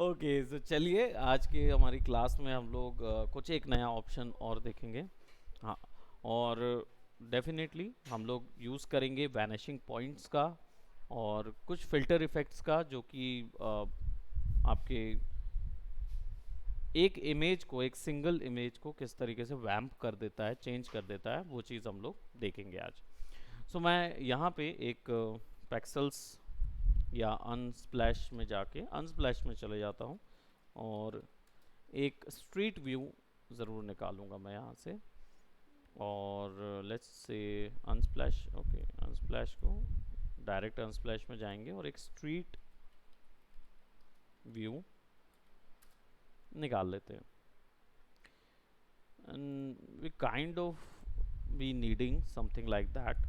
Okay, तो चलिए आज के हमारी क्लास में हम लोग कुछ एक नया ऑप्शन और देखेंगे। हाँ, और डेफिनेटली हम लोग यूज़ करेंगे वैनिशिंग पॉइंट्स का और कुछ फिल्टर इफ़ेक्ट्स का, जो कि आपके एक इमेज को, एक सिंगल इमेज को किस तरीके से वैम्प कर देता है, चेंज कर देता है, वो चीज़ हम लोग देखेंगे आज। सो मैं यहाँ पे एक पैक्सल्स या अनस्प्लैश में जाके अनस्प्लैश में चले जाता हूँ और एक स्ट्रीट व्यू ज़रूर निकालूंगा मैं यहाँ से। और लेट्स से अनस्प्लैश, ओके, अनस्प्लैश को डायरेक्ट अनस्प्लैश में जाएंगे और एक स्ट्रीट व्यू निकाल लेते हैं। And we kind of we needing something like that,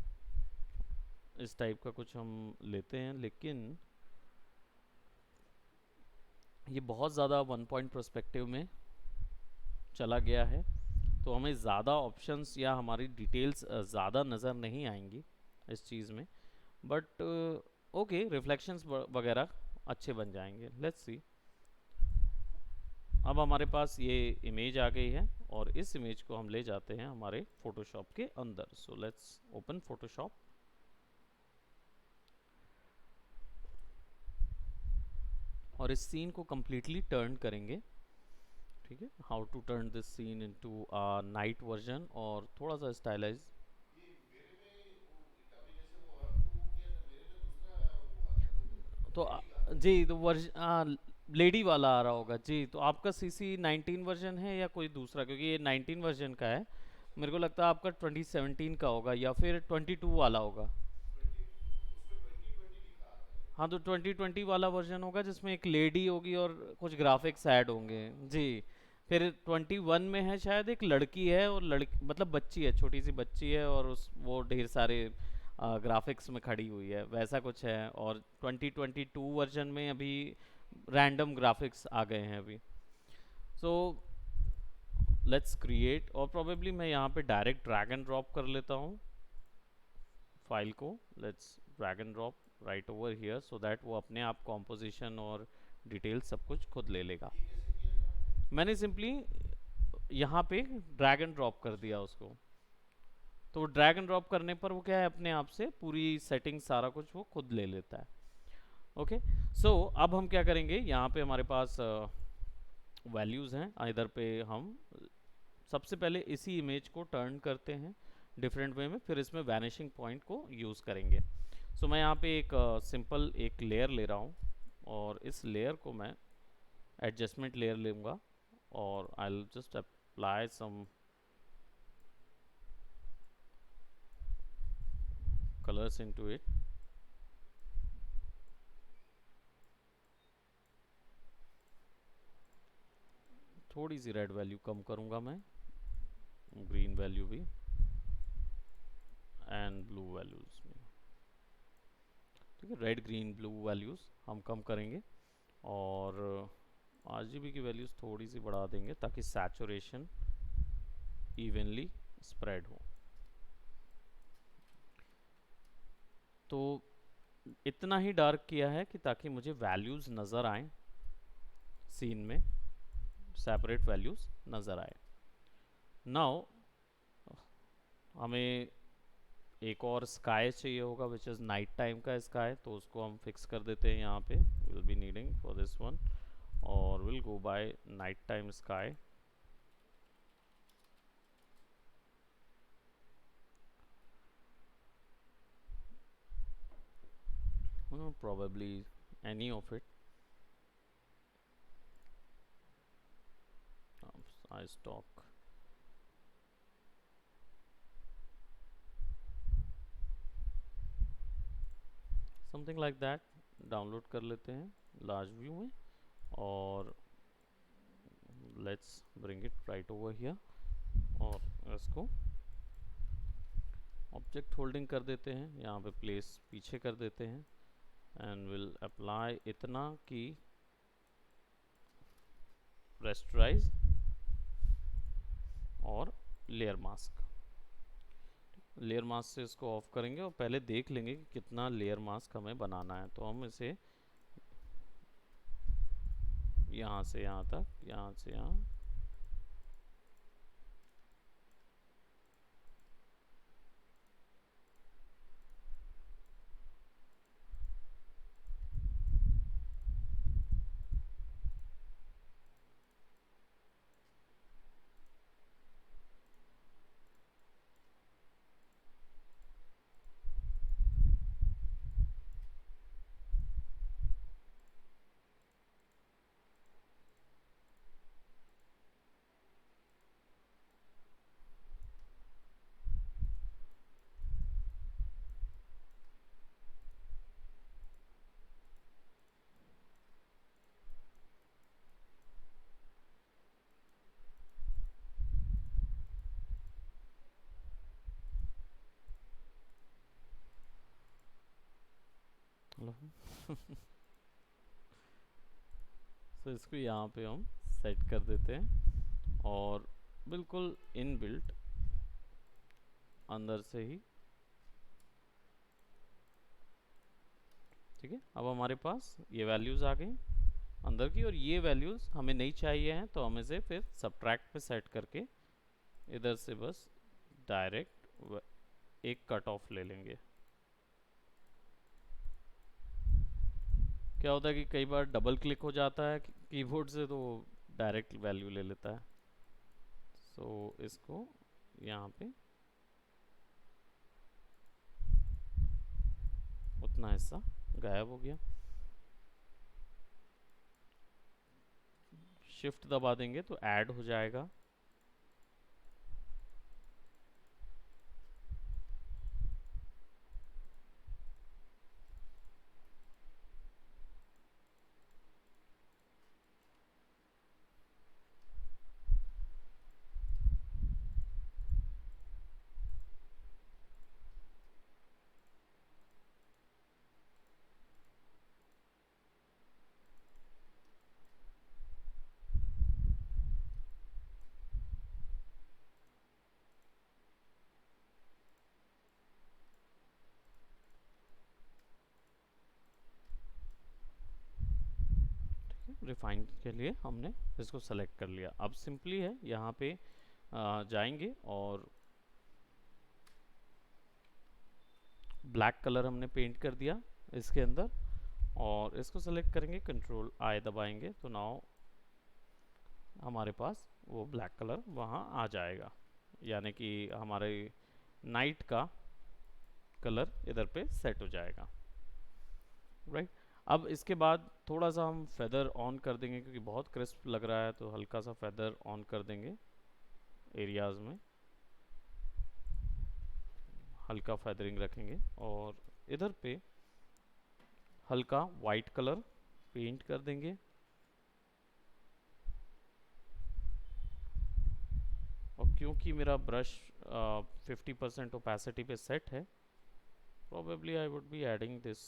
इस टाइप का कुछ हम लेते हैं, लेकिन ये बहुत ज़्यादा वन पॉइंट पर्सपेक्टिव में चला गया है, तो हमें ज़्यादा ऑप्शंस या हमारी डिटेल्स ज़्यादा नज़र नहीं आएंगी इस चीज़ में। बट ओके, रिफ्लेक्शंस वगैरह अच्छे बन जाएंगे। Let's see. अब हमारे पास ये इमेज आ गई है और इस इमेज को हम ले जाते हैं हमारे फोटोशॉप के अंदर। सो लेट्स ओपन फोटोशॉप और इस सीन को कम्प्लीटली टर्न करेंगे। ठीक है, how to turn this scene into night version और थोड़ा सा स्टाइलाइज। तो जी, तो वर्जन लेडी वाला आ रहा होगा जी। तो आपका सीसी 19 वर्जन है या कोई दूसरा? क्योंकि ये 19 वर्जन का है, मेरे को लगता है आपका 2017 का होगा या फिर 22 वाला होगा। हाँ, तो 2020 वाला वर्जन होगा जिसमें एक लेडी होगी और कुछ ग्राफिक्स ऐड होंगे जी। फिर 21 में है शायद, एक लड़की है और लड़की मतलब बच्ची है, छोटी सी बच्ची है और उस वो ढेर सारे ग्राफिक्स में खड़ी हुई है, वैसा कुछ है। और 2022 वर्जन में अभी रैंडम ग्राफिक्स आ गए हैं अभी। सो लेट्स क्रिएट, और प्रोबेबली मैं यहाँ पे डायरेक्ट ड्रैग एंड ड्रॉप कर लेता हूँ फाइल को। Let's drag and drop right over here so that वो अपने आप कॉम्पोजिशन और डिटेल्स सब कुछ खुद ले लेगा। मैंने सिंपली यहाँ पे ड्रैग एंड ड्रॉप कर दिया उसको। तो ड्रैग एंड ड्रॉप करने पर वो क्या है, अपने आप से पूरी सेटिंग सारा कुछ वो खुद ले लेता है। ओके, सो अब हम क्या करेंगे, यहाँ पे हमारे पास वैल्यूज़ हैं। इधर पे हम सबसे पहले इसी इमेज को टर्न करते हैं डिफरेंट वे में, फिर इसमें वैनिशिंग पॉइंट को यूज़ करेंगे। सो मैं यहाँ पे एक सिंपल एक लेयर ले रहा हूँ और इस लेयर को मैं एडजस्टमेंट लेयर लूँगा और I will just apply some colours into it. थोड़ी सी रेड वैल्यू कम करूँगा मैं, ग्रीन वैल्यू भी, एंड ब्लू वैल्यूज़ में। ठीक है, रेड ग्रीन ब्लू वैल्यूज़ हम कम करेंगे और आरजीबी की वैल्यूज़ थोड़ी सी बढ़ा देंगे ताकि सैचुरेशन इवनली स्प्रेड हो। तो इतना ही डार्क किया है कि ताकि मुझे वैल्यूज़ नज़र आए सीन में, सेपरेट वैल्यूज़ नज़र आए। नाउ हमें एक और स्काई चाहिए होगा विच इज़ नाइट टाइम का स्काई, तो उसको हम फिक्स कर देते हैं यहाँ पे। Will be needing for this one और will go by night time sky. Probably any of it. I stock something like that download कर लेते हैं लार्ज व्यू में और let's bring it right over here और इसको ऑब्जेक्ट होल्डिंग कर देते हैं, यहाँ पे प्लेस पीछे कर देते हैं एंड विल अप्लाई इतना कि रेस्टराइज और लेयर मास्क। लेयर मास्क से इसको ऑफ करेंगे और पहले देख लेंगे कि कितना लेयर मास्क हमें बनाना है। तो हम इसे यहाँ से यहाँ तक, यहाँ से यहाँ। हेलो। तो इसको यहाँ पे हम सेट कर देते हैं और बिल्कुल इनबिल्ट अंदर से ही, ठीक है। अब हमारे पास ये वैल्यूज़ आ गई अंदर की, और ये वैल्यूज़ हमें नहीं चाहिए हैं तो हम इसे फिर सब्ट्रैक्ट पे सेट करके इधर से बस डायरेक्ट एक कट ऑफ ले लेंगे। क्या होता है कि कई बार डबल क्लिक हो जाता है कीबोर्ड से, तो डायरेक्ट वैल्यू ले लेता है। सो इसको यहाँ पे उतना हिस्सा गायब हो गया। शिफ्ट दबा देंगे तो ऐड हो जाएगा। रिफाइन के लिए हमने इसको सेलेक्ट कर लिया। अब सिंपली है यहाँ पे जाएंगे और ब्लैक कलर हमने पेंट कर दिया इसके अंदर, और इसको सेलेक्ट करेंगे, कंट्रोल आई दबाएंगे तो नाउ हमारे पास वो ब्लैक कलर वहाँ आ जाएगा, यानी कि हमारे नाइट का कलर इधर पे सेट हो जाएगा, राइट। अब इसके बाद थोड़ा सा हम फेदर ऑन कर देंगे क्योंकि बहुत क्रिस्प लग रहा है, तो हल्का सा फेदर ऑन कर देंगे एरियाज में, हल्का फेदरिंग रखेंगे। और इधर पे हल्का वाइट कलर पेंट कर देंगे, और क्योंकि मेरा ब्रश 50% ओपेसिटी पे सेट है, probably I would be adding this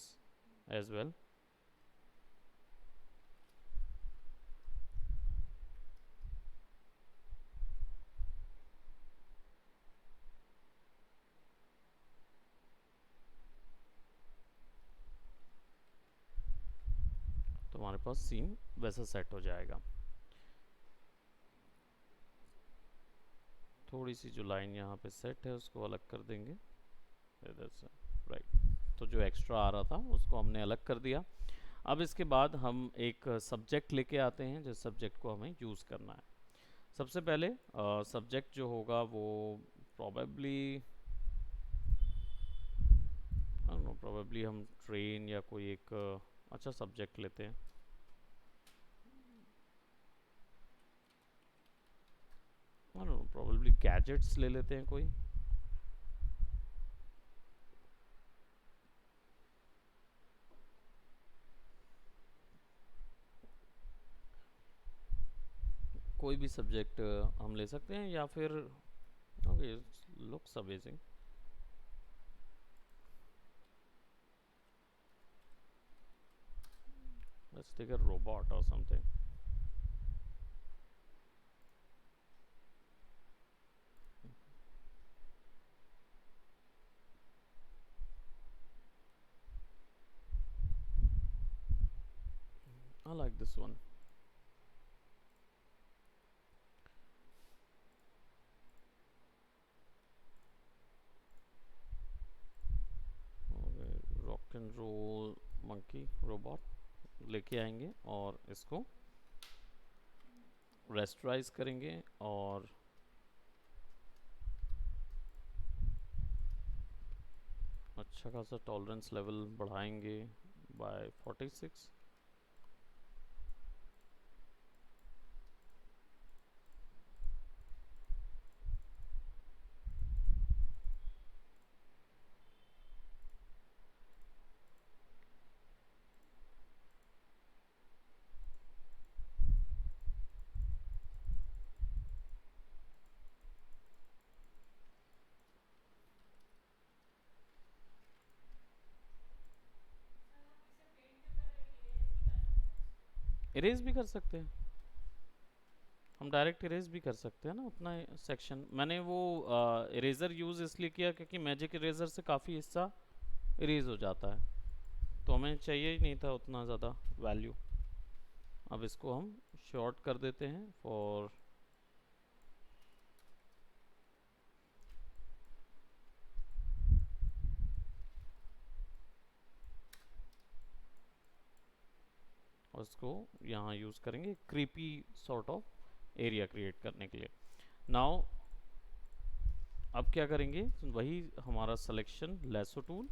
as well। तो हमारे पास सीन वैसा सेट हो जाएगा। थोड़ी सी जो लाइन यहाँ पे सेट है उसको अलग कर देंगे इधर से, राइट। तो जो एक्स्ट्रा आ रहा था उसको हमने अलग कर दिया। अब इसके बाद हम एक सब्जेक्ट लेके आते हैं जिस सब्जेक्ट को हमें यूज़ करना है। सबसे पहले सब्जेक्ट जो होगा वो प्रोबेबली प्रोबेबली हम ट्रेन या कोई एक अच्छा सब्जेक्ट लेते हैं। प्रोबेबली गैजेट्स ले लेते हैं कोई। कोई भी सब्जेक्ट हम ले सकते हैं, या फिर okay looks amazing, let's take a robot और something. I like this one। Roll monkey robot लेके आएंगे और इसको रेस्टराइज करेंगे और अच्छा खासा टॉलरेंस लेवल बढ़ाएंगे बाय 46। इरेज भी कर सकते हैं, हम डायरेक्ट इरेज भी कर सकते हैं ना अपना सेक्शन। मैंने वो इरेजर यूज़ इसलिए किया क्योंकि मैजिक इरेजर से काफ़ी हिस्सा इरेज हो जाता है, तो हमें चाहिए ही नहीं था उतना ज़्यादा वैल्यू। अब इसको हम शॉर्ट कर देते हैं फॉर और इसको यहाँ यूज़ करेंगे creepy sort of area create करने के लिए। नाउ अब क्या करेंगे, वही हमारा सिलेक्शन लेसो टूल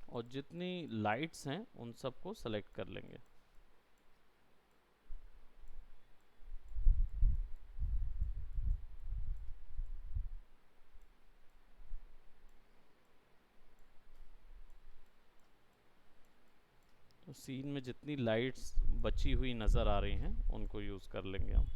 और जितनी लाइट्स हैं उन सबको सेलेक्ट कर लेंगे। तो सीन में जितनी लाइट्स बची हुई नज़र आ रही हैं उनको यूज़ कर लेंगे हम।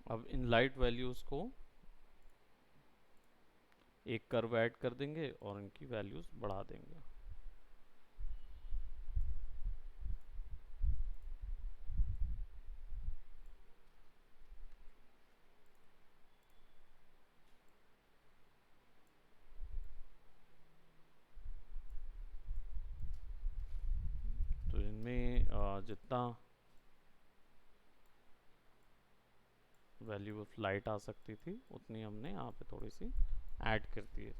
अब इन लाइट वैल्यूज़ को एक कर्व ऐड कर देंगे और इनकी वैल्यूज़ बढ़ा देंगे। तो इनमें जितना वैल्यू ऑफ लाइट आ सकती थी उतनी हमने यहाँ पे थोड़ी सी ऐड कर दी है।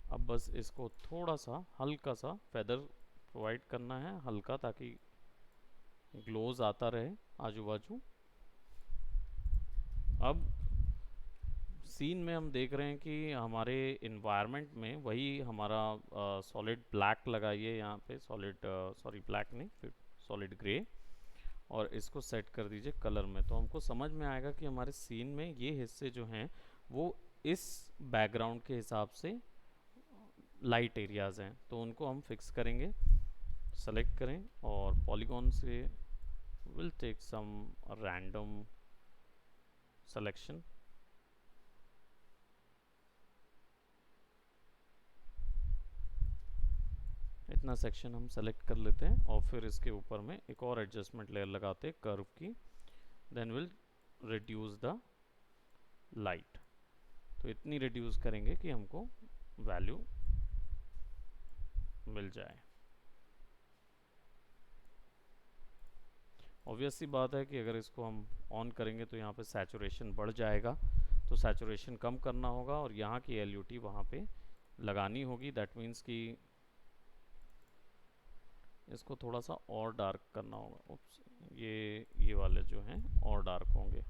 अब बस इसको थोड़ा सा हल्का सा फेदर प्रोवाइड करना है, हल्का, ताकि ग्लोज आता रहे आजू बाजू। अब सीन में हम देख रहे हैं कि हमारे इन्वायरमेंट में वही हमारा सॉलिड ब्लैक लगाइए यहाँ पे, सॉलिड सॉरी ब्लैक नहीं, फिर सॉलिड ग्रे, और इसको सेट कर दीजिए कलर में। तो हमको समझ में आएगा कि हमारे सीन में ये हिस्से जो हैं वो इस बैकग्राउंड के हिसाब से लाइट एरियाज़ हैं, तो उनको हम फिक्स करेंगे। सेलेक्ट करें और पॉलीगॉन से will take some random selection, इतना सेक्शन हम सेलेक्ट कर लेते हैं और फिर इसके ऊपर में एक और एडजस्टमेंट लेयर लगाते हैं कर्व की, then will reduce the light. तो इतनी रिड्यूस करेंगे कि हमको वैल्यू मिल जाए। ऑब्वियस सी बात है कि अगर इसको हम ऑन करेंगे तो यहाँ पे सैचुरेशन बढ़ जाएगा, तो सैचुरेशन कम करना होगा और यहाँ की LUT वहाँ पे लगानी होगी। दैट मीन्स कि इसको थोड़ा सा और डार्क करना होगा। उप्स, ये वाले जो हैं और डार्क होंगे।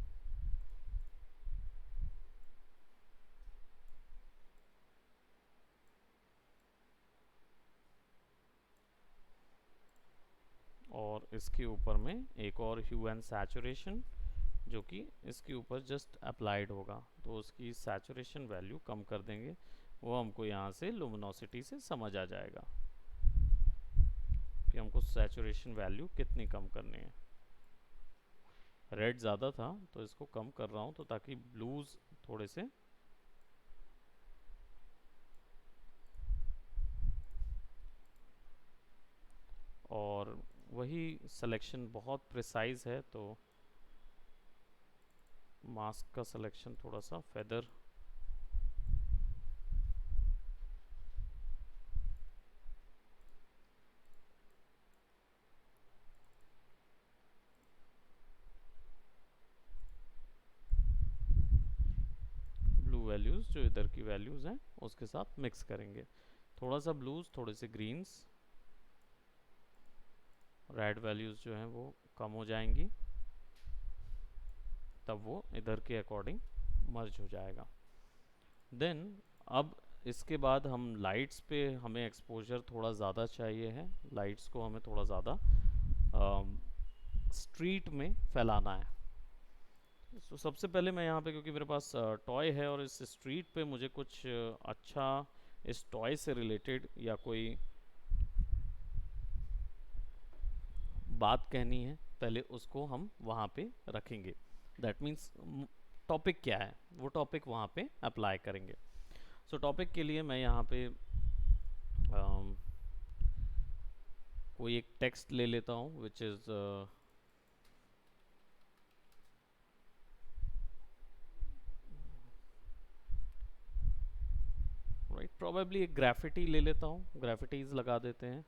और इसके ऊपर में एक और ह्यू एंड सैचुरेशन जो कि इसके ऊपर जस्ट अप्लाइड होगा, तो उसकी सैचुरेशन वैल्यू कम कर देंगे। वो हमको यहाँ से लुमिनोसिटी से समझ आ जाएगा कि हमको सैचुरेशन वैल्यू कितनी कम करनी है। रेड ज़्यादा था तो इसको कम कर रहा हूँ, तो ताकि ब्लूज थोड़े से और वही सिलेक्शन बहुत प्रिसाइज है, तो मास्क का सिलेक्शन थोड़ा सा फेदर ब्लू वैल्यूज़ जो इधर की वैल्यूज़ हैं उसके साथ मिक्स करेंगे। थोड़ा सा ब्लूज, थोड़े से ग्रीन्स, रेड वैल्यूज़ जो हैं वो कम हो जाएंगी, तब वो इधर के अकॉर्डिंग मर्ज हो जाएगा। देन अब इसके बाद हम लाइट्स पे हमें एक्सपोजर थोड़ा ज़्यादा चाहिए है। लाइट्स को हमें थोड़ा ज़्यादा स्ट्रीट में फैलाना है। तो सबसे पहले मैं यहाँ पे, क्योंकि मेरे पास टॉय है और इस स्ट्रीट पे मुझे कुछ अच्छा इस टॉय से रिलेटेड या कोई बात कहनी है, पहले उसको हम वहाँ पे रखेंगे। दैट मीन्स टॉपिक क्या है वो टॉपिक वहाँ पे अप्लाई करेंगे। सो टॉपिक के लिए मैं यहाँ पे कोई एक टेक्स्ट ले लेता हूँ विच इज़ राइट, प्रोबेबली एक ग्राफिटी ले लेता हूँ, ग्राफिटीज लगा देते हैं।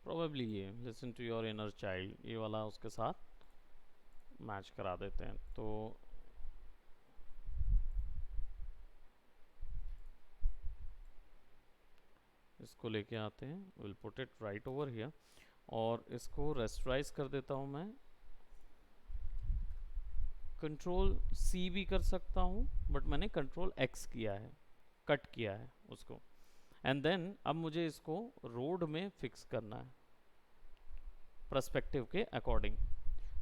प्रोबेबली ये listen to your inner child, ये वाला उसके साथ मैच करा देते हैं। तो इसको लेके आते हैं, will put it right over here और इसको रेस्टराइज कर देता हूँ मैं। कंट्रोल C भी कर सकता हूँ, बट मैंने कंट्रोल X किया है, कट किया है उसको। एंड देन अब मुझे इसको रोड में फिक्स करना है पर्सपेक्टिव के अकॉर्डिंग।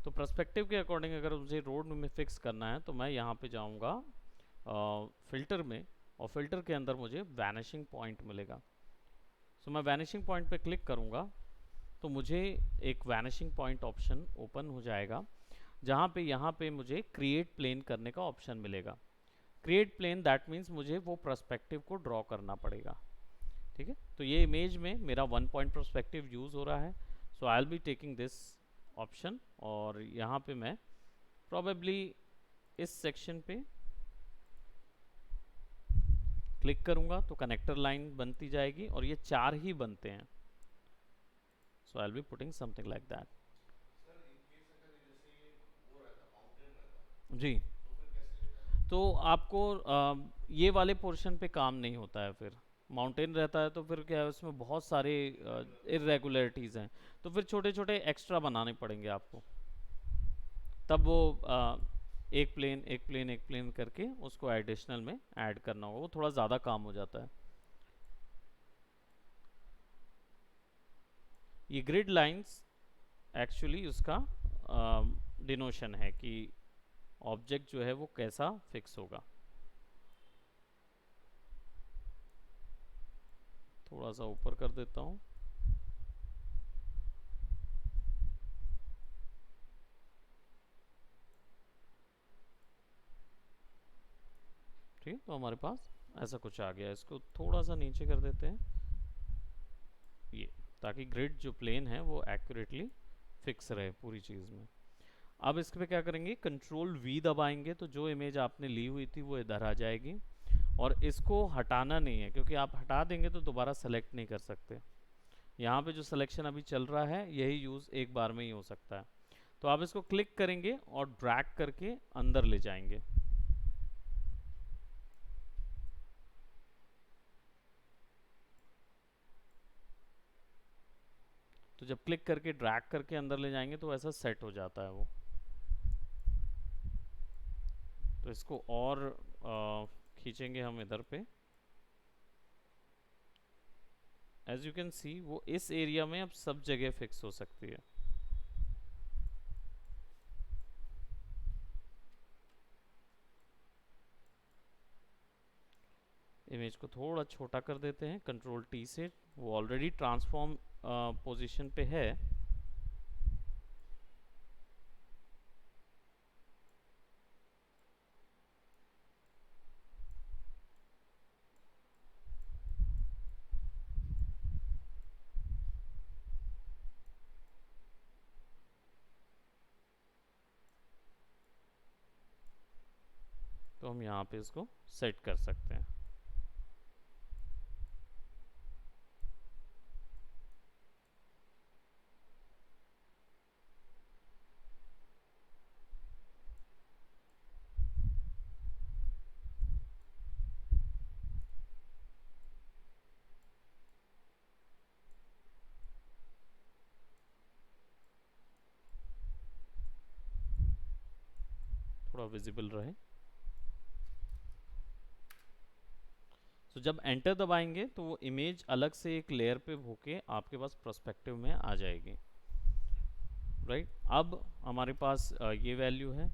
तो पर्सपेक्टिव के अकॉर्डिंग अगर मुझे रोड में फिक्स करना है तो मैं यहाँ पे जाऊँगा फिल्टर में, और फिल्टर के अंदर मुझे वैनिशिंग पॉइंट मिलेगा। सो मैं वैनिशिंग पॉइंट पे क्लिक करूँगा तो मुझे एक वैनिशिंग पॉइंट ऑप्शन ओपन हो जाएगा, जहाँ पे यहाँ पे मुझे क्रिएट प्लेन करने का ऑप्शन मिलेगा। क्रिएट प्लेन दैट मीन्स मुझे वो पर्सपेक्टिव को ड्रॉ करना पड़ेगा। ठीक है, तो ये इमेज में मेरा 1 पॉइंट पर्सपेक्टिव यूज़ हो रहा है। So I will be taking this option और यहाँ पे मैं प्रोबेबली इस सेक्शन पे क्लिक करूँगा तो कनेक्टर लाइन बनती जाएगी और ये 4 ही बनते हैं। So I will be putting something like that. जी, तो आपको ये वाले पोर्शन पे काम नहीं होता है। फिर माउंटेन रहता है तो फिर क्या है, उसमें बहुत सारे इरेगुलरिटीज़ हैं, तो फिर छोटे छोटे एक्स्ट्रा बनाने पड़ेंगे आपको। तब वो एक प्लेन एक प्लेन एक प्लेन करके उसको एडिशनल में ऐड करना होगा, वो थोड़ा ज़्यादा काम हो जाता है। ये ग्रिड लाइंस एक्चुअली उसका डिनोशन है कि ऑब्जेक्ट जो है वो कैसा फिक्स होगा। थोड़ा सा ऊपर कर देता हूँ। ठीक, तो हमारे पास ऐसा कुछ आ गया। इसको थोड़ा सा नीचे कर देते हैं ये, ताकि ग्रिड जो प्लेन है वो एक्यूरेटली फिक्स रहे पूरी चीज़ में। अब इस पे क्या करेंगे, कंट्रोल वी दबाएंगे तो जो इमेज आपने ली हुई थी वो इधर आ जाएगी। और इसको हटाना नहीं है, क्योंकि आप हटा देंगे तो दोबारा सेलेक्ट नहीं कर सकते। यहाँ पे जो सिलेक्शन अभी चल रहा है यही यूज़ एक बार में ही हो सकता है। तो आप इसको क्लिक करेंगे और ड्रैग करके अंदर ले जाएंगे। तो जब क्लिक करके ड्रैग करके अंदर ले जाएंगे तो ऐसा सेट हो जाता है वो। तो इसको और खींचेंगे हम इधर पे। एज यू कैन सी वो इस एरिया में अब सब जगह फिक्स हो सकती है। इमेज को थोड़ा छोटा कर देते हैं कंट्रोल टी से, वो ऑलरेडी ट्रांसफॉर्म पोजीशन पे है। तो हम यहाँ पे इसको सेट कर सकते हैं। थोड़ा विजिबल रहे। तो जब एंटर दबाएंगे तो वो इमेज अलग से एक लेयर पे होके आपके पास पर्सपेक्टिव में आ जाएगी। राइट, अब हमारे पास ये वैल्यू है,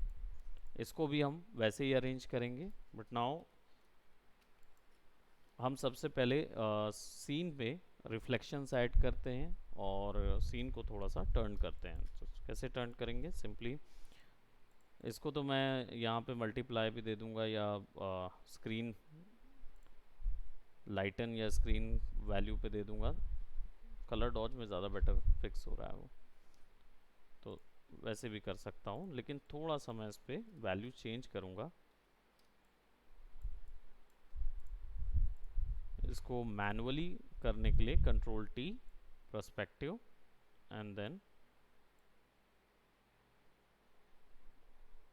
इसको भी हम वैसे ही अरेंज करेंगे। बट नाउ हम सबसे पहले सीन पे रिफ्लेक्शंस ऐड करते हैं और सीन को थोड़ा सा टर्न करते हैं। तो कैसे टर्न करेंगे, सिंपली इसको तो मैं यहाँ पे मल्टीप्लाई भी दे दूंगा, या स्क्रीन लाइटन या स्क्रीन वैल्यू पे दे दूंगा। कलर डॉज में ज़्यादा बेटर फिक्स हो रहा है वो, तो वैसे भी कर सकता हूँ, लेकिन थोड़ा सा मैं इस पर वैल्यू चेंज करूँगा। इसको मैनुअली करने के लिए control T, perspective, and then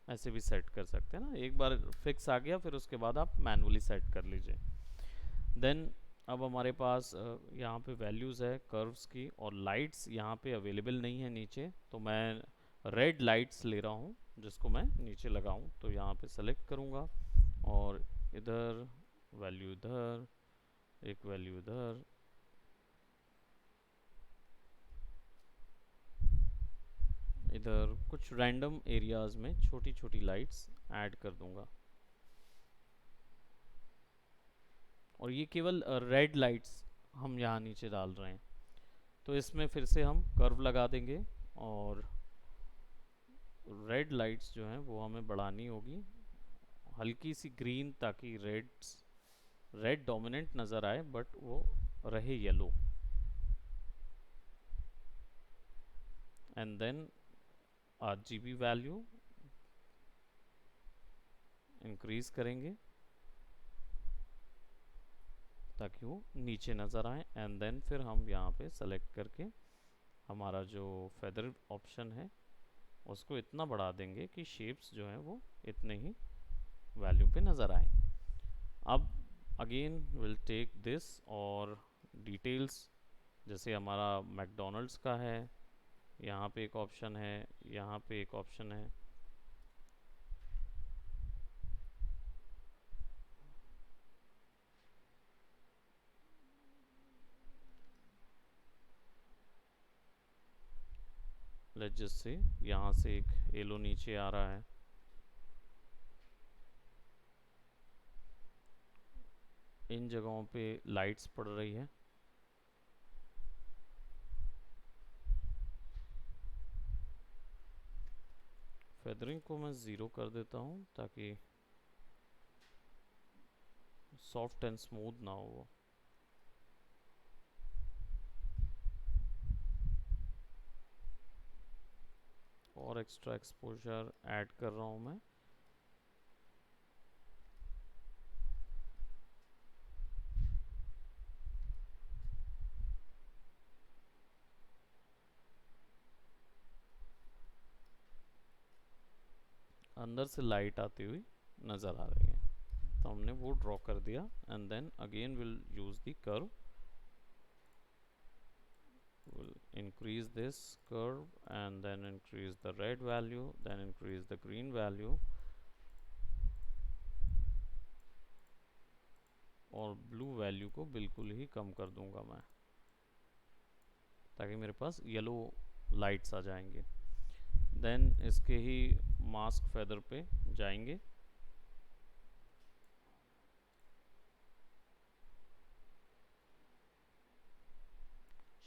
ऐसे भी सेट कर सकते हैं ना। एक बार फिक्स आ गया फिर उसके बाद आप मैनुअली सेट कर लीजिए। देन अब हमारे पास यहाँ पे वैल्यूज़ है कर्व्स की, और लाइट्स यहाँ पे अवेलेबल नहीं है नीचे, तो मैं रेड लाइट्स ले रहा हूँ जिसको मैं नीचे लगाऊँ। तो यहाँ पे सेलेक्ट करूँगा और इधर वैल्यू, इधर एक वैल्यू, इधर इधर कुछ रैंडम एरियाज में छोटी छोटी लाइट्स ऐड कर दूंगा। और ये केवल रेड लाइट्स हम यहाँ नीचे डाल रहे हैं। तो इसमें फिर से हम कर्व लगा देंगे और रेड लाइट्स जो हैं वो हमें बढ़ानी होगी हल्की सी ग्रीन, ताकि रेड डोमिनेंट नज़र आए बट वो रहे yellow. And then RGB value increase करेंगे ताकि वो नीचे नज़र आए। एंड देन फिर हम यहाँ पे सेलेक्ट करके हमारा जो फेदर ऑप्शन है उसको इतना बढ़ा देंगे कि शेप्स जो हैं वो इतने ही वैल्यू पे नज़र आए। अब अगेन विल टेक दिस और डिटेल्स, जैसे हमारा मैकडोनल्ड्स का है, यहाँ पे एक ऑप्शन है, यहाँ पे एक ऑप्शन है। लेट्स जस्ट से यहाँ से एक येलो नीचे आ रहा है। इन जगहों पे लाइट्स पड़ रही है फेदरिंग को मैं 0 कर देता हूँ ताकि सॉफ्ट एंड स्मूथ ना हो वो। और एक्स्ट्रा एक्सपोजर ऐड कर रहा हूँ मैं। अंदर से लाइट आती हुई नज़र आ रही है, तो हमने वो ड्रॉ कर दिया। And then again will use the curve, will increase this curve and then increase the red value, then increase the green value, और ब्लू वैल्यू को बिल्कुल ही कम कर दूंगा मैं ताकि मेरे पास येलो लाइट्स आ जाएंगे। देन इसके ही मास्क फेदर पे जाएंगे,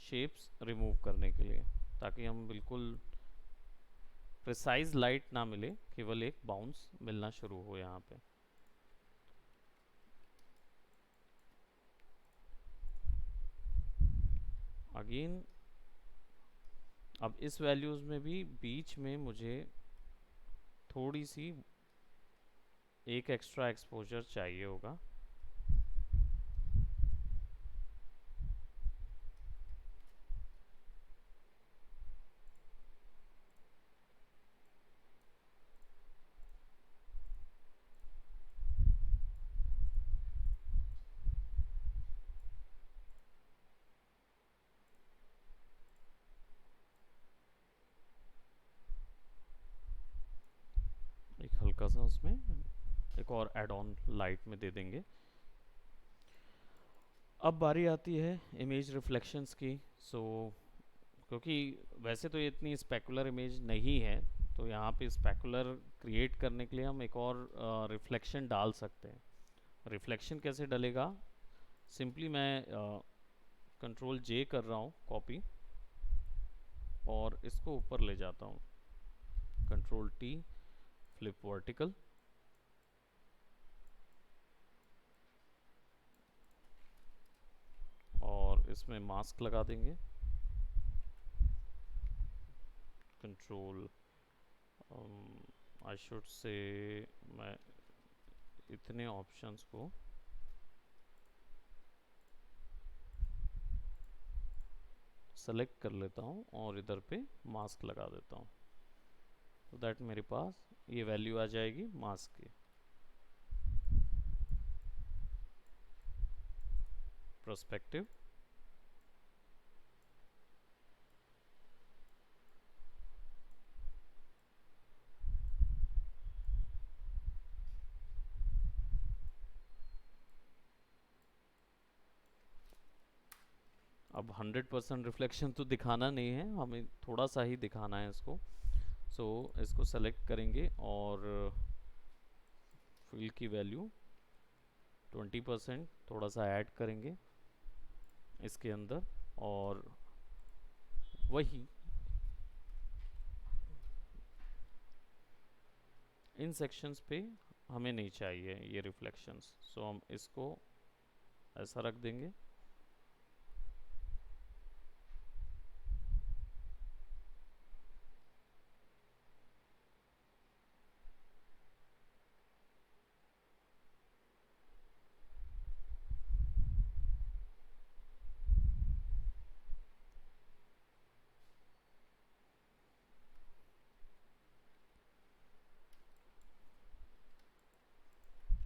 शेप्स रिमूव करने के लिए, ताकि हम बिल्कुल प्रिसाइज लाइट ना मिले, केवल एक बाउंस मिलना शुरू हो यहाँ पे। अगेन अब इस वैल्यूज़ में भी बीच में मुझे थोड़ी सी एक एक्स्ट्रा एक्सपोजर चाहिए होगा। एक हल्का सा उसमें एक और एड ऑन लाइट में दे देंगे। अब बारी आती है इमेज रिफ्लेक्शंस की। सो क्योंकि वैसे तो ये इतनी स्पेकुलर इमेज नहीं है, तो यहाँ पे स्पेकुलर क्रिएट करने के लिए हम एक और रिफ्लेक्शन डाल सकते हैं। रिफ्लेक्शन कैसे डलेगा? सिंपली मैं कंट्रोल जे कर रहा हूँ कॉपी, और इसको ऊपर ले जाता हूँ, कंट्रोल टी, फ्लिप वर्टिकल, और इसमें मास्क लगा देंगे, कंट्रोल आई शुड से मैं इतने ऑप्शंस को सेलेक्ट कर लेता हूँ और इधर पे मास्क लगा देता हूँ, तो दैट मेरे पास ये वैल्यू आ जाएगी मास्क की। पर्सपेक्टिव, अब 100% रिफ्लेक्शन तो दिखाना नहीं है, हमें थोड़ा सा ही दिखाना है इसको। सो इसको सेलेक्ट करेंगे और फिल की वैल्यू 20% थोड़ा सा ऐड करेंगे इसके अंदर, और वही इन सेक्शंस पे हमें नहीं चाहिए ये रिफ्लेक्शंस, सो हम इसको ऐसा रख देंगे।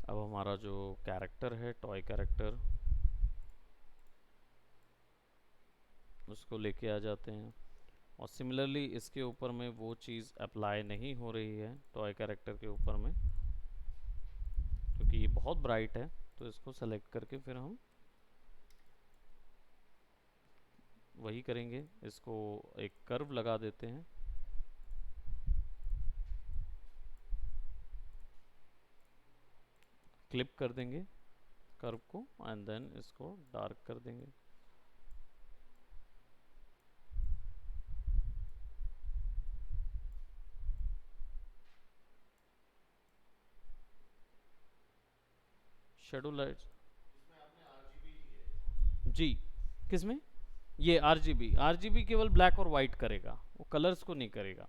अब हमारा जो कैरेक्टर है, टॉय कैरेक्टर, उसको लेके आ जाते हैं, और सिमिलरली इसके ऊपर में वो चीज़ अप्लाई नहीं हो रही है टॉय कैरेक्टर के ऊपर में, क्योंकि ये बहुत ब्राइट है। तो इसको सेलेक्ट करके फिर हम वही करेंगे, इसको एक कर्व लगा देते हैं, क्लिप कर देंगे कर्व को, एंड देन इसको डार्क कर देंगे। शेडो लाइट जी, किसमें? ये आरजीबी, आरजीबी केवल ब्लैक और वाइट करेगा, वो कलर्स को नहीं करेगा।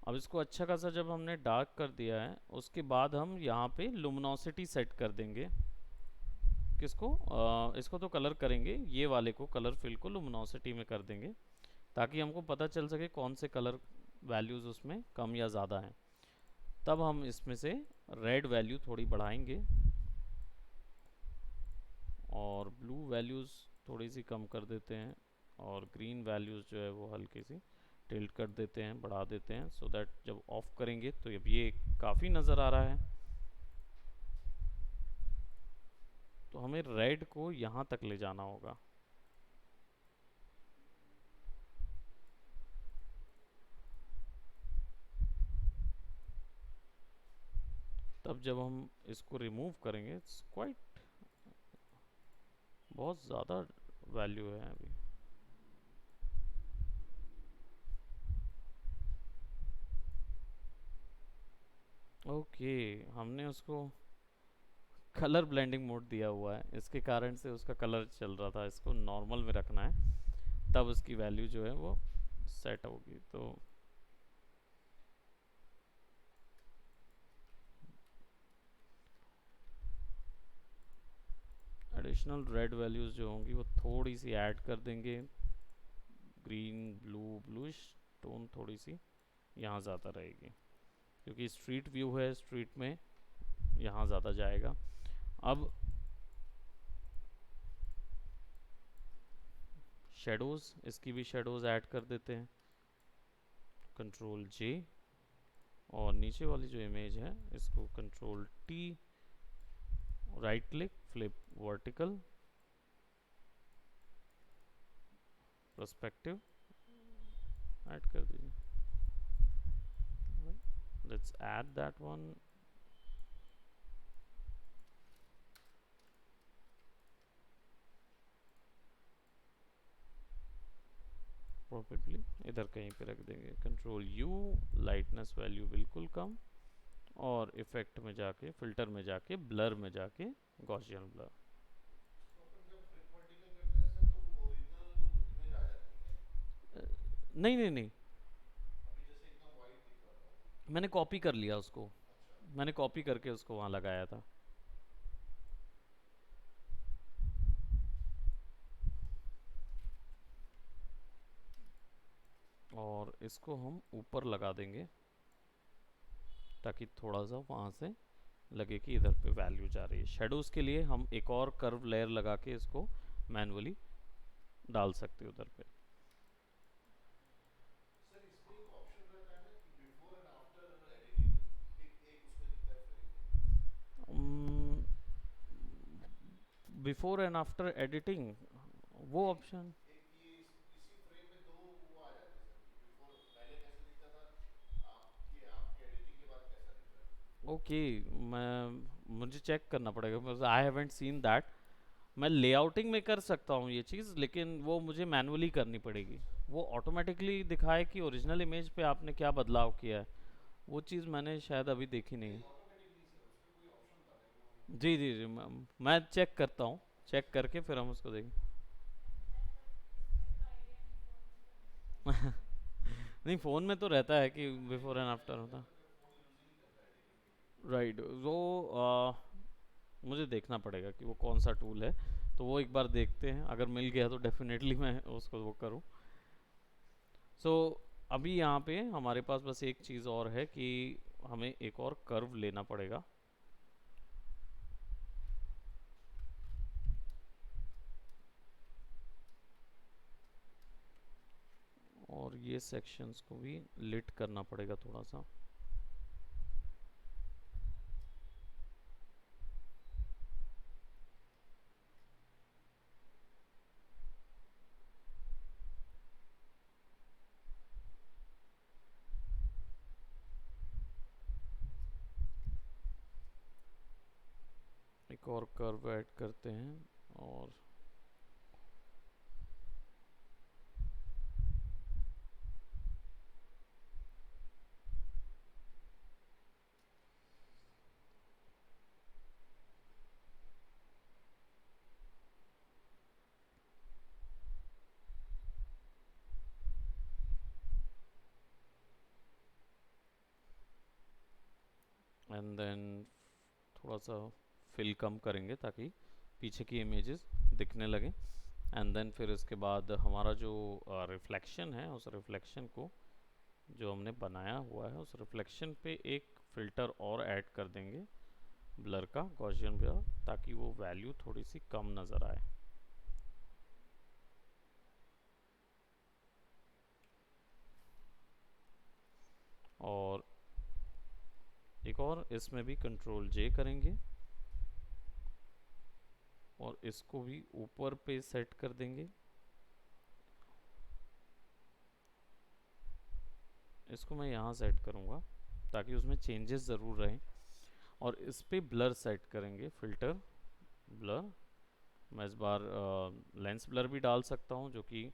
अब इसको अच्छा खासा जब हमने डार्क कर दिया है, उसके बाद हम यहाँ पे लुमिनोसिटी सेट कर देंगे। किसको? इसको तो कलर करेंगे, ये वाले को, कलर फिल को लुमिनोसिटी में कर देंगे, ताकि हमको पता चल सके कौन से कलर वैल्यूज़ उसमें कम या ज़्यादा हैं। तब हम इसमें से रेड वैल्यू थोड़ी बढ़ाएंगे और ब्लू वैल्यूज़ थोड़ी सी कम कर देते हैं, और ग्रीन वैल्यूज़ जो है वो हल्की सी टिल्ट कर देते हैं, बढ़ा देते हैं, सो दैट जब ऑफ करेंगे तो अब ये काफ़ी नज़र आ रहा है। तो हमें रेड को यहाँ तक ले जाना होगा। तब जब हम इसको रिमूव करेंगे, इट्स क्वाइट, बहुत ज़्यादा वैल्यू है अभी। ओके, हमने उसको कलर ब्लेंडिंग मोड दिया हुआ है, इसके कारण से उसका कलर चल रहा था। इसको नॉर्मल में रखना है, तब उसकी वैल्यू जो है वो सेट होगी। तो एडिशनल रेड वैल्यूज़ जो होंगी वो थोड़ी सी ऐड कर देंगे, ग्रीन ब्लू, ब्लूइश टोन थोड़ी सी यहाँ ज़्यादा रहेगी, क्योंकि स्ट्रीट व्यू है, स्ट्रीट में यहाँ ज़्यादा जाएगा। अब शेडोज़, इसकी भी शेडोज़ ऐड कर देते हैं, कंट्रोल जे, और नीचे वाली जो इमेज है इसको control T, right click, flip vertical, perspective add कर दीजिए। Let's add that one. Probably इधर कहीं पे रख देंगे, कंट्रोल यू, लाइटनेस वैल्यू बिल्कुल कम, और इफेक्ट में जाके, फिल्टर में जाके, ब्लर में जाके गॉसियन ब्लर। नहीं नहीं नहीं, मैंने कॉपी कर लिया उसको, मैंने कॉपी करके उसको वहाँ लगाया था। और इसको हम ऊपर लगा देंगे, ताकि थोड़ा सा वहाँ से लगे कि इधर पे वैल्यू जा रही है। शेडोज़ के लिए हम एक और कर्व लेयर लगा के इसको मैनुअली डाल सकते हो उधर पे। बिफोर एंड आफ्टर एडिटिंग, वो ऑप्शन, ओके, मैं मुझे चेक करना पड़ेगा, आई हैवंट सीन दैट। मैं लेआउटिंग में कर सकता हूँ ये चीज़, लेकिन वो मुझे मैनुअली करनी पड़ेगी। वो ऑटोमेटिकली दिखाए कि ओरिजिनल इमेज पे आपने क्या बदलाव किया है, वो चीज़ मैंने शायद अभी देखी नहीं है। जी जी जी, मैं चेक करता हूँ, चेक करके फिर हम उसको देखें। नहीं, फ़ोन में तो रहता है कि बिफोर एंड आफ्टर होता। राइट, वो मुझे देखना पड़ेगा कि वो कौन सा टूल है, तो वो एक बार देखते हैं, अगर मिल गया तो डेफिनेटली मैं उसको वो करूँ। सो अभी यहाँ पे हमारे पास बस एक चीज़ और है कि हमें एक और कर्व लेना पड़ेगा, और ये सेक्शंस को भी लिट करना पड़ेगा थोड़ा सा। एक और कर्व ऐड करते हैं, और एंड देन थोड़ा सा फिल कम करेंगे ताकि पीछे की इमेजेस दिखने लगे। एंड देन फिर इसके बाद हमारा जो रिफ्लेक्शन है, उस रिफ्लेक्शन को जो हमने बनाया हुआ है उस रिफ्लेक्शन पे एक फ़िल्टर और ऐड कर देंगे ब्लर का, गॉसियन ब्लर, ताकि वो वैल्यू थोड़ी सी कम नज़र आए। और एक और इसमें भी कंट्रोल जे करेंगे और इसको भी ऊपर पे सेट कर देंगे। इसको मैं यहाँ सेट करूँगा ताकि उसमें चेंजेस ज़रूर रहें। और इस पे ब्लर सेट करेंगे, फ़िल्टर ब्लर। मैं इस बार लेंस ब्लर भी डाल सकता हूँ जो कि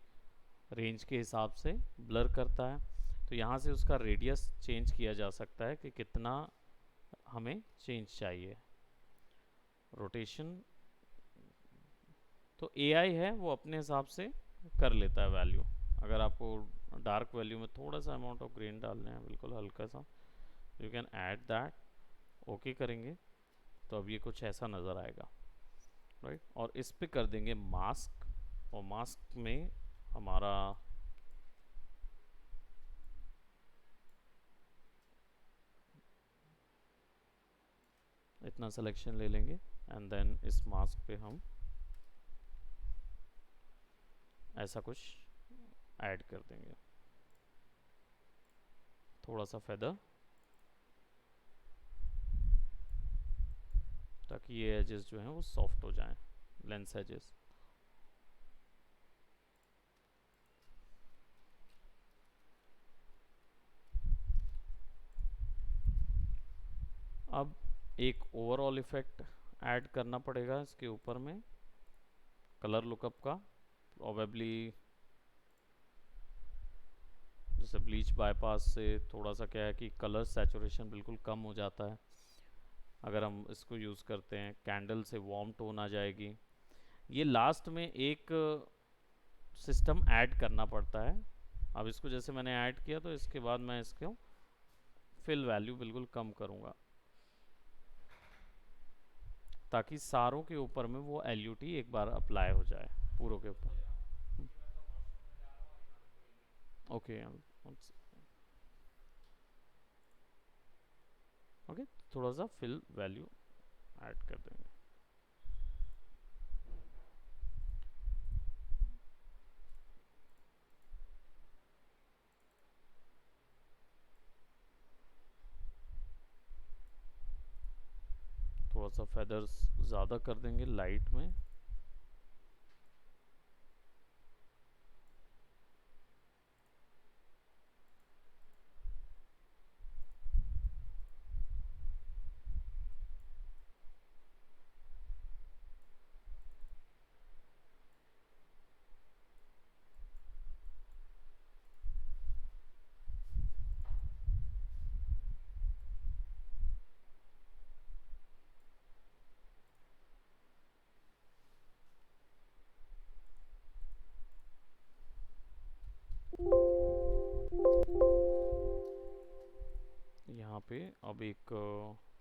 रेंज के हिसाब से ब्लर करता है। तो यहाँ से उसका रेडियस चेंज किया जा सकता है कि कितना हमें चेंज चाहिए। रोटेशन तो एआई है वो अपने हिसाब से कर लेता है वैल्यू। अगर आपको डार्क वैल्यू में थोड़ा सा अमाउंट ऑफ ग्रेन डालना है, बिल्कुल हल्का सा, you can add that. Okay करेंगे तो अब ये कुछ ऐसा नज़र आएगा, राइट। और इस पे कर देंगे मास्क, और मास्क में हमारा इतना सिलेक्शन ले लेंगे एंड देन इस मास्क पे हम ऐसा कुछ ऐड कर देंगे, थोड़ा सा फेदर, ताकि ये एजेस जो हैं वो सॉफ्ट हो जाएं, लेंस एजेस। अब एक ओवरऑल इफेक्ट ऐड करना पड़ेगा इसके ऊपर में, कलर लुकअप का। प्रोबेबली जैसे ब्लीच बाईपास से थोड़ा सा क्या है कि कलर सैचुरेशन बिल्कुल कम हो जाता है अगर हम इसको यूज़ करते हैं। कैंडल से वार्म टोन आ जाएगी। ये लास्ट में एक सिस्टम ऐड करना पड़ता है। अब इसको जैसे मैंने ऐड किया तो इसके बाद मैं इसको फिल वैल्यू बिल्कुल कम करूँगा ताकि सारों के ऊपर में वो एलयूटी एक बार अप्लाई हो जाए, पूरों के ऊपर। ओके ओके, थोड़ा सा फिल वैल्यू ऐड कर देंगे। थोड़ा सा फेदर्स ज़्यादा कर देंगे लाइट में। यहाँ पे अब एक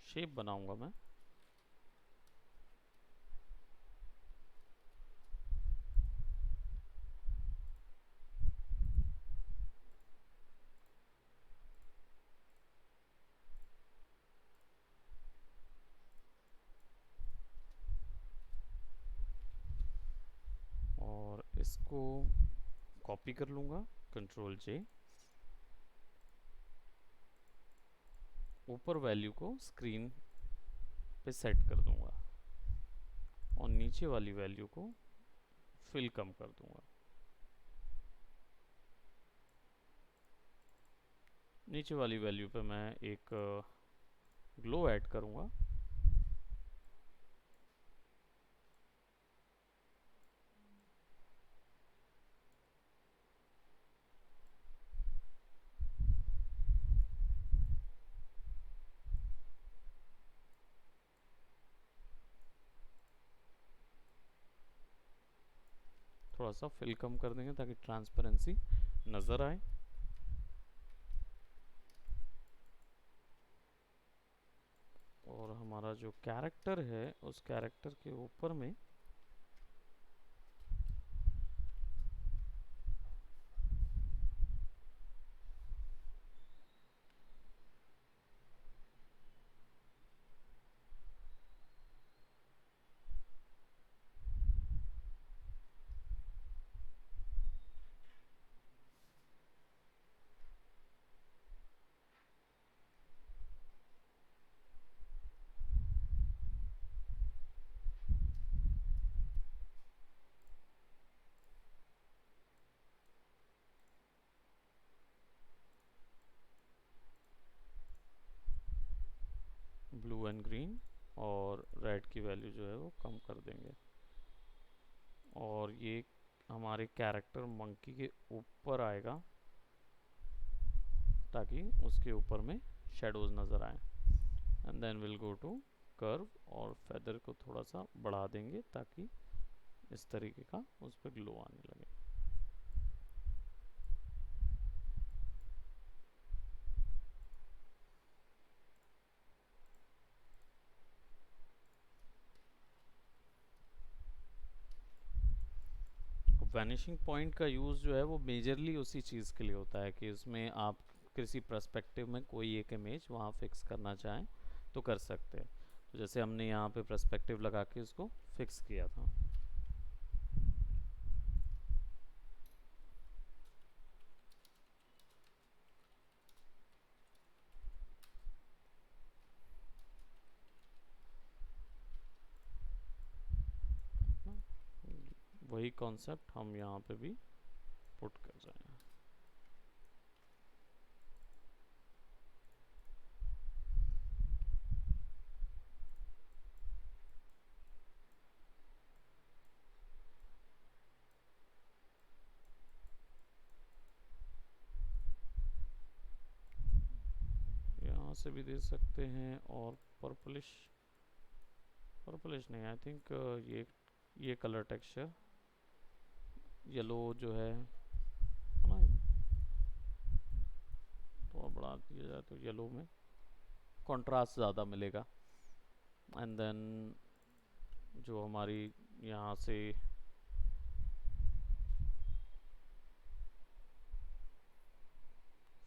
शेप बनाऊंगा मैं। और इसको कॉपी कर लूँगा, कंट्रोल जे। ऊपर वैल्यू को स्क्रीन पे सेट कर दूंगा और नीचे वाली वैल्यू को फिल कम कर दूंगा। नीचे वाली वैल्यू पे मैं एक ग्लो ऐड करूंगा। थोड़ा सा फिल कम कर देंगे ताकि ट्रांसपेरेंसी नज़र आए। और हमारा जो कैरेक्टर है उस कैरेक्टर के ऊपर में ब्लू एंड ग्रीन और रेड की वैल्यू जो है वो कम कर देंगे। और ये हमारे कैरेक्टर मंकी के ऊपर आएगा ताकि उसके ऊपर में शेडोज नज़र आए। And then will go to curve और फेदर को थोड़ा सा बढ़ा देंगे ताकि इस तरीके का उस पर ग्लो आने लगे। वैनिशिंग पॉइंट का यूज़ जो है वो मेजरली उसी चीज़ के लिए होता है कि उसमें आप किसी पर्सपेक्टिव में कोई एक इमेज वहाँ फिक्स करना चाहें तो कर सकते हैं। तो जैसे हमने यहाँ पे पर्सपेक्टिव लगा के उसको फिक्स किया था। ना, वही कॉन्सेप्ट हम यहाँ पे भी पुट कर रहे हैं। यहाँ से भी दे सकते हैं और पर्पलिश पर्पलिश नहीं, आई थिंक ये कलर टेक्सचर येलो जो है ना, थोड़ा बढ़ा दिया जाए तो येलो में कंट्रास्ट ज़्यादा मिलेगा। एंड देन जो हमारी यहाँ से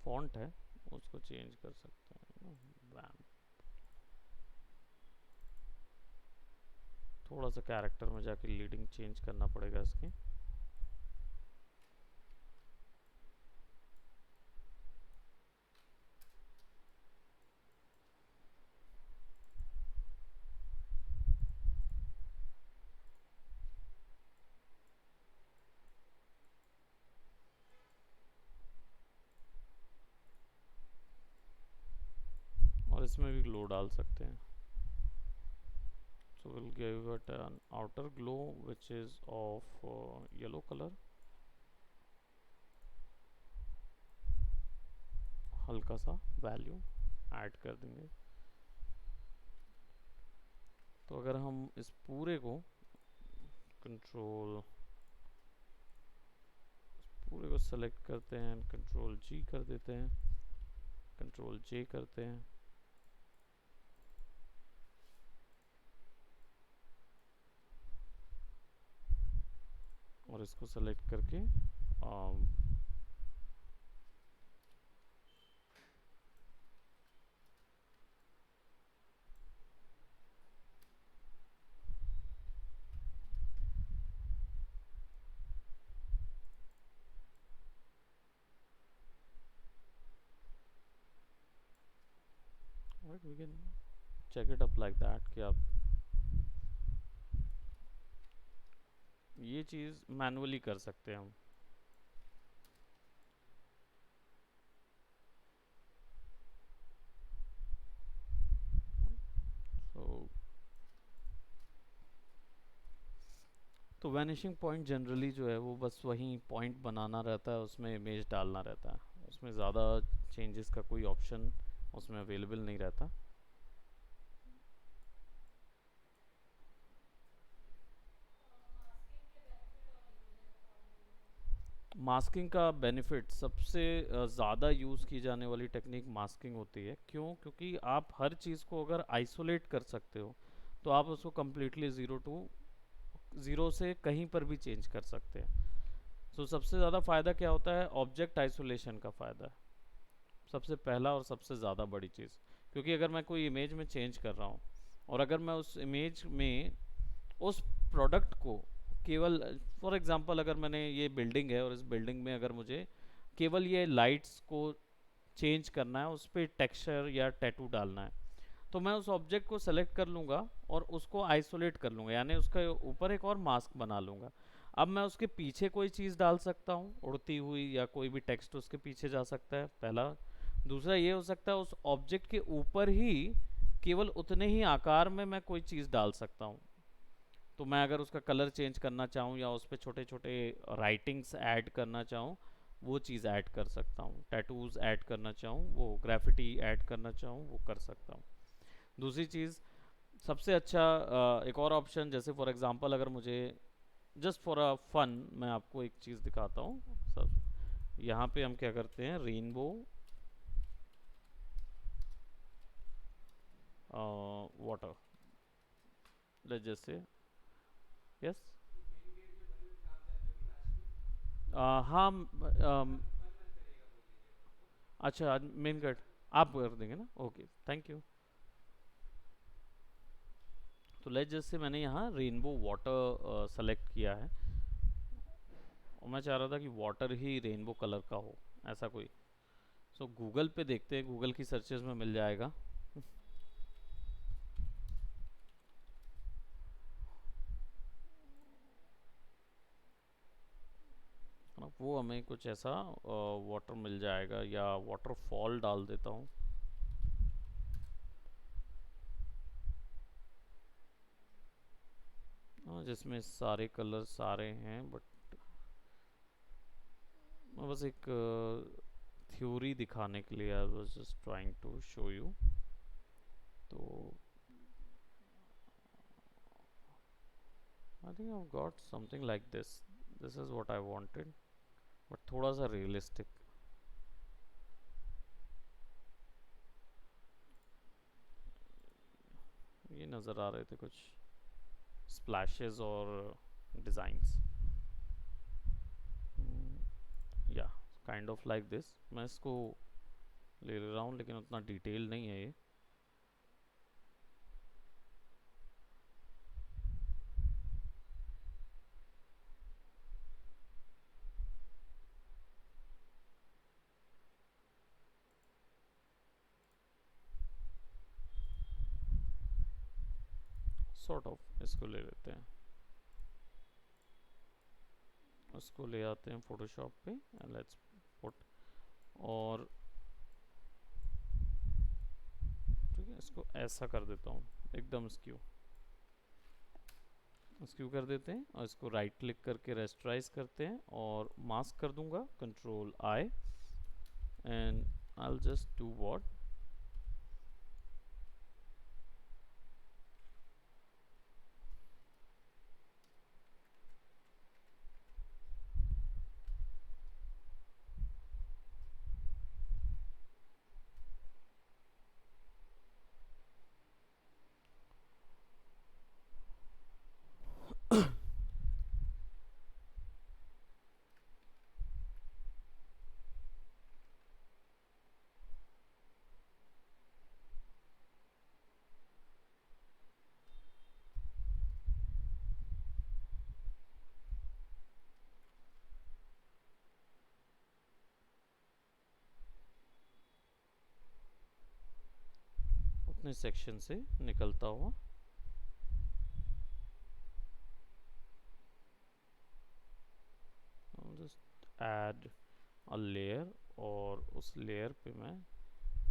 फॉन्ट है उसको चेंज कर सकते हैं ना। थोड़ा सा कैरेक्टर में जाके लीडिंग चेंज करना पड़ेगा इसकी। और इसमें भी ग्लो डाल सकते हैं। So we'll give it an outer glow which is of yellow color, हल्का सा वैल्यू ऐड कर देंगे। तो अगर हम इस पूरे को कंट्रोल पूरे को सेलेक्ट करते हैं, कंट्रोल जी कर देते हैं, कंट्रोल जे करते हैं, और इसको सेलेक्ट करके we can check it up like that कि आप ये चीज़ मैनुअली कर सकते हैं हम। so, तो वैनिशिंग पॉइंट जनरली जो है वो बस वही पॉइंट बनाना रहता है, उसमें इमेज डालना रहता है, उसमें ज़्यादा चेंजेस का कोई ऑप्शन उसमें अवेलेबल नहीं रहता। मास्किंग का बेनिफिट सबसे ज़्यादा यूज़ की जाने वाली टेक्निक मास्किंग होती है। क्यों? क्योंकि आप हर चीज़ को अगर आइसोलेट कर सकते हो तो आप उसको कम्प्लीटली ज़ीरो टू ज़ीरो से कहीं पर भी चेंज कर सकते हैं। सो सबसे ज़्यादा फ़ायदा क्या होता है? ऑब्जेक्ट आइसोलेशन का फ़ायदा है सबसे पहला और सबसे ज़्यादा बड़ी चीज़। क्योंकि अगर मैं कोई इमेज में चेंज कर रहा हूँ और अगर मैं उस इमेज में उस प्रोडक्ट को केवल, फॉर एग्जांपल अगर मैंने ये बिल्डिंग है और इस बिल्डिंग में अगर मुझे केवल ये लाइट्स को चेंज करना है, उस पर टेक्सचर या टैटू डालना है, तो मैं उस ऑब्जेक्ट को सेलेक्ट कर लूँगा और उसको आइसोलेट कर लूँगा, यानी उसके ऊपर एक और मास्क बना लूँगा। अब मैं उसके पीछे कोई चीज़ डाल सकता हूँ उड़ती हुई, या कोई भी टेक्स्ट उसके पीछे जा सकता है, पहला। दूसरा ये हो सकता है उस ऑब्जेक्ट के ऊपर ही केवल उतने ही आकार में मैं कोई चीज़ डाल सकता हूँ। तो मैं अगर उसका कलर चेंज करना चाहूँ या उस पर छोटे छोटे राइटिंग्स ऐड करना चाहूँ, वो चीज़ ऐड कर सकता हूँ। टैटूज़ ऐड करना चाहूँ, वो ग्राफिटी ऐड करना चाहूँ, वो कर सकता हूँ। दूसरी चीज़, सबसे अच्छा एक और ऑप्शन, जैसे फॉर एग्जांपल अगर मुझे जस्ट फॉर अ फन मैं आपको एक चीज़ दिखाता हूँ सब। यहाँ पे हम क्या करते हैं, रेनबो वाटर, जैसे, यस, हाँ, अच्छा मेन कट आप कर देंगे ना, ओके थैंक यू। तो लेट जैसे मैंने यहाँ रेनबो वाटर सेलेक्ट किया है और मैं चाह रहा था कि वाटर ही रेनबो कलर का हो, ऐसा कोई। सो गूगल पे देखते हैं, गूगल की सर्चेज में मिल जाएगा। वो हमें कुछ ऐसा वाटर मिल जाएगा, या वाटरफॉल डाल देता हूँ। जिसमें सारे कलर सारे हैं, बट मैं बस एक थ्योरी दिखाने के लिए I was just trying to show you. तो I think I got something like this, this is what I wanted, but थोड़ा सा रियलिस्टिक। ये नज़र आ रहे थे कुछ स्प्लैशेस और डिज़ाइंस, या काइंड ऑफ लाइक दिस। मैं इसको ले रहा हूँ लेकिन उतना डिटेल नहीं है ये। सॉर्ट ऑफ इसको ले लेते हैं, उसको ले आते हैं फोटोशॉप पे, लेट्स पुट, और ठीक है, इसको ऐसा कर देता हूँ एकदम स्क्यू, स्क्यू कर देते हैं और इसको राइट क्लिक करके रेस्टराइज करते हैं और मास्क कर दूंगा, control I, and I will just do what, अपने सेक्शन से निकलता हुआ। जस्ट ऐड अ लेयर, और उस लेयर पे मैं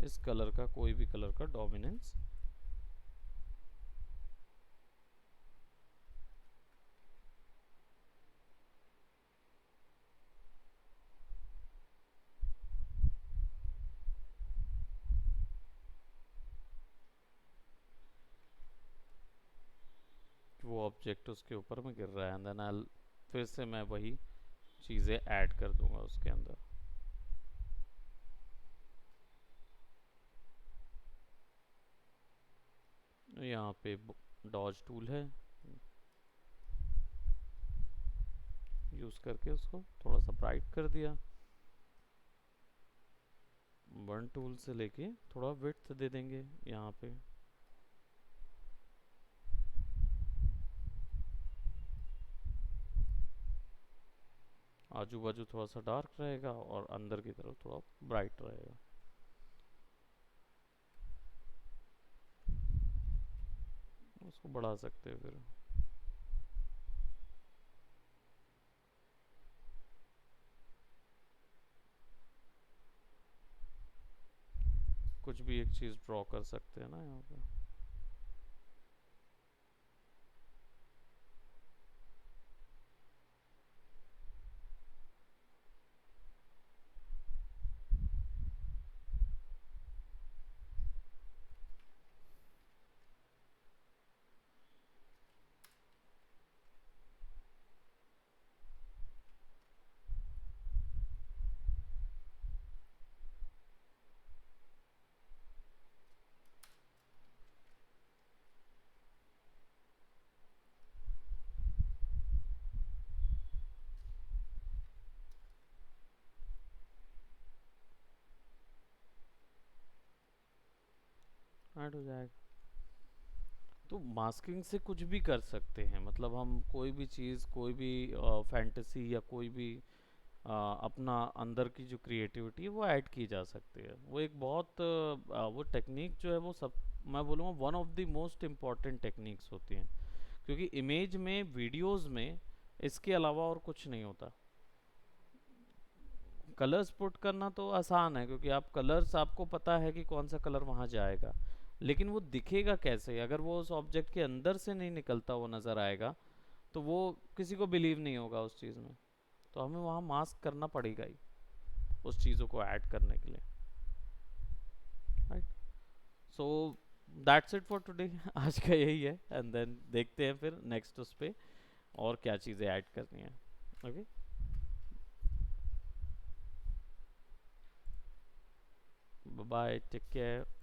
इस कलर का, कोई भी कलर का डोमिनेंस, वो ऑब्जेक्ट उसके ऊपर में गिर रहा है, देन आई, फिर से मैं वही चीज़ें ऐड कर दूंगा उसके अंदर। यहाँ पे डॉज टूल है, यूज़ करके उसको थोड़ा सा ब्राइट कर दिया। बर्न टूल से लेके थोड़ा विड्थ दे देंगे यहाँ पे। आजू बाजू थोड़ा सा डार्क रहेगा और अंदर की तरफ थोड़ा ब्राइट रहेगा। उसको बढ़ा सकते हैं फिर। कुछ भी एक चीज़ ड्रॉ कर सकते हैं ना यहाँ पे। ऐड हो जाएगा। तो मास्किंग से कुछ भी कर सकते हैं, मतलब हम कोई भी चीज़, कोई भी फैंटेसी या कोई भी अपना अंदर की जो क्रिएटिविटी है वो ऐड की जा सकती है। वो एक बहुत वो टेक्निक जो है वो सब, मैं बोलूँगा one of the most important techniques होती हैं, क्योंकि इमेज में, वीडियोस में इसके अलावा और कुछ नहीं होता। कलर्स पुट करना तो आसान है, क्योंकि आप कलर्स, आपको पता है कि कौन सा कलर वहाँ जाएगा, लेकिन वो दिखेगा कैसे? अगर वो उस ऑब्जेक्ट के अंदर से नहीं निकलता वो नज़र आएगा तो वो किसी को बिलीव नहीं होगा उस चीज़ में। तो हमें वहाँ मास्क करना पड़ेगा ही उस चीज़ों को ऐड करने के लिए, right? So that's it for today. आज का यही है, एंड देन देखते हैं फिर नेक्स्ट उस पे और क्या चीज़ें ऐड करनी है। Okay, bye, take care.